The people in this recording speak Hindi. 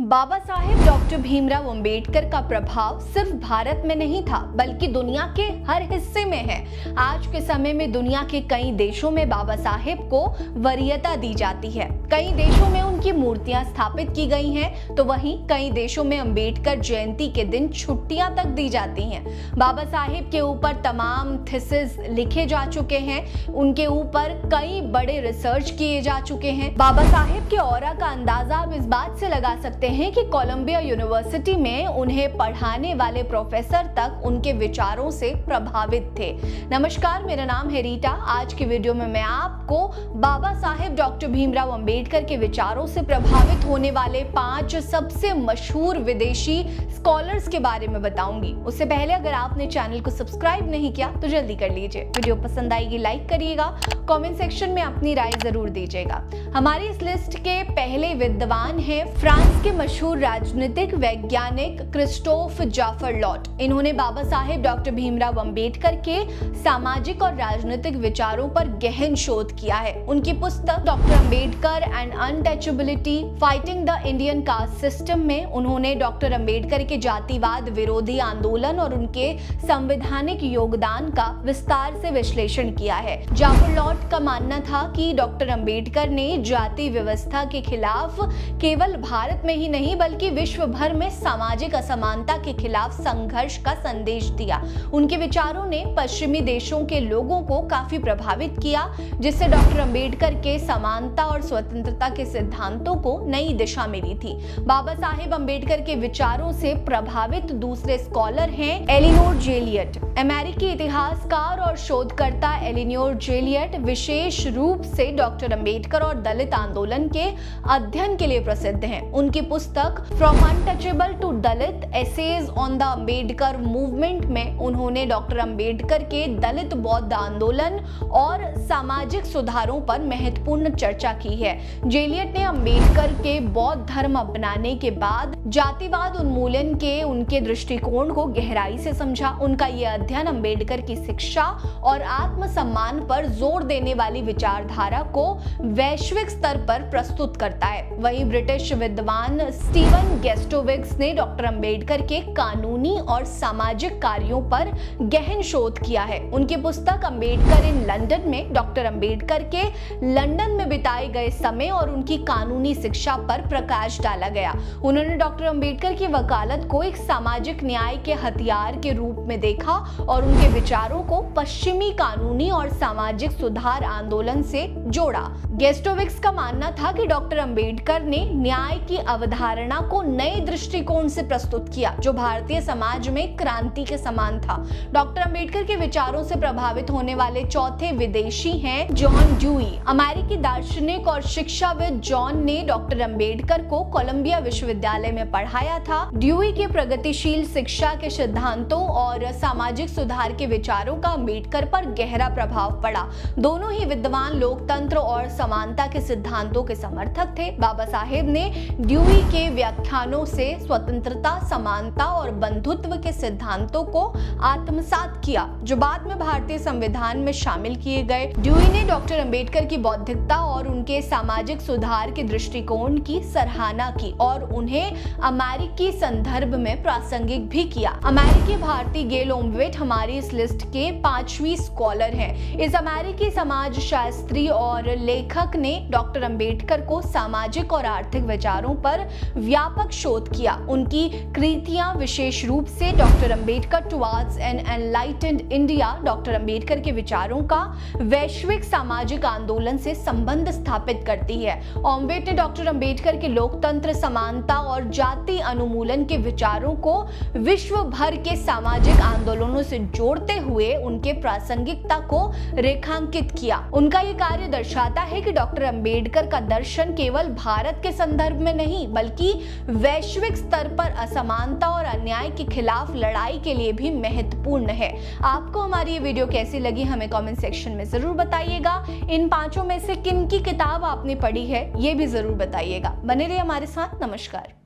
बाबा साहेब डॉक्टर भीमराव अंबेडकर का प्रभाव सिर्फ भारत में नहीं था बल्कि दुनिया के हर हिस्से में है। आज के समय में दुनिया के कई देशों में बाबा साहेब को वरीयता दी जाती है। कई देशों में उनकी मूर्तियां स्थापित की गई हैं, तो वहीं कई देशों में अंबेडकर जयंती के दिन छुट्टियां तक दी जाती हैं। बाबा साहेब के ऊपर तमाम थीसिस लिखे जा चुके हैं, उनके ऊपर कई बड़े रिसर्च किए जा चुके हैं। बाबा साहेब के ऑरा का अंदाजा आप इस बात से लगा सकते हैं कि कोलंबिया यूनिवर्सिटी में उन्हें पढ़ाने वाले प्रोफेसर तक उनके विचारों से प्रभावित थे। नमस्कार, मेरा नाम है रीटा। आज की वीडियो में मैं आपको बाबा साहेब डॉक्टर भीमराव अंबेडकर के विचारों से प्रभावित होने वाले 5 सबसे मशहूर विदेशी स्कॉलर्स के बारे में बताऊंगी। उससे पहले अगर आपने चैनल को सब्सक्राइब नहीं किया तो जल्दी कर लीजिए। वीडियो पसंद आएगी लाइक करिएगा, कमेंट सेक्शन में अपनी राय जरूर दीजिएगा। हमारी इस लिस्ट के पहले विद्वान हैं फ्रांस के मशहूर राजनीतिक वैज्ञानिक क्रिस्टोफ जाफर लॉट। इन्होंने बाबा साहेब डॉक्टर भीमराव अंबेडकर के सामाजिक और राजनीतिक विचारों पर गहन शोध किया है। उनकी पुस्तक doctor Ambedkar and untouchability fighting the Indian caste system में उन्होंने डॉक्टर अंबेडकर के जातिवाद विरोधी आंदोलन और उनके संवैधानिक योगदान का विस्तार से विश्लेषण किया है। जाफर लॉट का मानना था कि डॉक्टर अंबेडकर ने जाति व्यवस्था के खिलाफ केवल भारत में ही नहीं बल्कि विश्व भर में सामाजिक असमानता के खिलाफ संघर्ष का संदेश दिया। उनके विचारों ने पश्चिमी देशों के लोगों को काफी प्रभावित किया, जिससे डॉक्टर अंबेडकर के समानता और स्वतंत्रता के सिद्धांतों को नई दिशा मिली थी। बाबा साहेब अंबेडकर के विचारों से प्रभावित दूसरे स्कॉलर हैं एलिनोर जेलियट। अमेरिकी इतिहासकार और शोधकर्ता एलिनोर जेलियट विशेष रूप से डॉक्टर अंबेडकर और दलित आंदोलन के अध्ययन के लिए प्रसिद्ध हैं। उनकी पुस्तक from untouchable to Dalit essays on the Ambedkar movement में उन्होंने डॉक्टर अंबेडकर के दलित बौद्ध आंदोलन और सामाजिक सुधारों पर महत्वपूर्ण चर्चा की है। जेलियट ने अंबेडकर के बौद्ध धर्म अपनाने के बाद जातिवाद उन्मूलन के उनके दृष्टिकोण को गहराई से समझा। उनका यह अध्ययन अंबेडकर की शिक्षा और आत्मसम्मान पर जोर देने वाली विचारधारा को वैश्विक स्तर पर प्रस्तुत करता है। वहीं ब्रिटिश विद्वान स्टीवन गेस्टोविक्स ने डॉक्टर अंबेडकर के कानूनी और सामाजिक कार्यों पर गहन शोध किया है। उनकी पुस्तक अंबेडकर इन लंदन में डॉक्टर अंबेडकर के लंदन में बिताए गए समय और उनकी कानूनी शिक्षा पर प्रकाश डाला गया। उन्होंने डॉक्टर अंबेडकर की वकालत को एक सामाजिक न्याय के हथियार के रूप में देखा और उनके विचारों को पश्चिमी कानूनी और सामाजिक सुधार आंदोलन से जोड़ा। गेस्टोविक्स का मानना था कि डॉक्टर अंबेडकर ने न्याय की अवधारणा को नए दृष्टिकोण से प्रस्तुत किया, जो भारतीय समाज में क्रांति के समान था। डॉक्टर अंबेडकर के विचारों से प्रभावित होने वाले चौथे विदेशी हैं जॉन ड्यूई। अमेरिकी दार्शनिक और शिक्षाविद जॉन ने डॉक्टर अंबेडकर को कोलंबिया विश्वविद्यालय में पढ़ाया था। ड्यूई के प्रगतिशील शिक्षा के सिद्धांतों और सामाजिक सुधार के विचारों का अंबेडकर पर गहरा प्रभाव पड़ा। दोनों ही विद्वान लोकतंत्र और समानता के सिद्धांतों के समर्थक थे। बाबा साहेब ने ड्यूई के व्याख्यानों से स्वतंत्रता, समानता और बंधुत्व के सिद्धांतों को आत्मसात किया, जो बाद में भारतीय संविधान में शामिल किए गए। ड्यूई ने डॉक्टर अंबेडकर की बौद्धिकता और उनके सामाजिक सुधार के दृष्टिकोण की सराहना की और उन्हें अमेरिकी संदर्भ में प्रासंगिक भी किया। अमेरिकी भारतीय गेल ओमवेट हमारी इस लिस्ट के 5वीं स्कॉलर हैं। इस अमेरिकी समाज शास्त्री और लेखक ने डॉक्टर अंबेडकर को सामाजिक और आर्थिक विचारों पर व्यापक शोध किया। उनकी कृतियां विशेष रूप से doctor Ambedkar towards an enlightened India doctor Ambedkar के विचारों का वैश्विक सामाजिक आंदोलन से संबंध स्थापित करती है। ओमवेट ने डॉक्टर अंबेडकर के लोकतंत्र, समानता और जाति अनुमूलन के विचारों को विश्व भर के सामाजिक आंदोलनों से जोड़ते हुए उनके प्रासंगिकता को रेखांकित किया। उनका ये कार्य दर्शाता है कि डॉक्टर अंबेडकर का दर्शन केवल भारत के संदर्भ में नहीं बल्कि वैश्विक स्तर पर असमानता और अन्याय के खिलाफ लड़ाई के लिए भी महत्वपूर्ण है। आपको हमारी ये वीडियो कैसी लगी हमें कमेंट सेक्शन में जरूर बताइएगा। इन 5 में से किन की किताब आपने पढ़ी है ये भी जरूर बताइएगा। बने रहिए हमारे साथ। नमस्कार।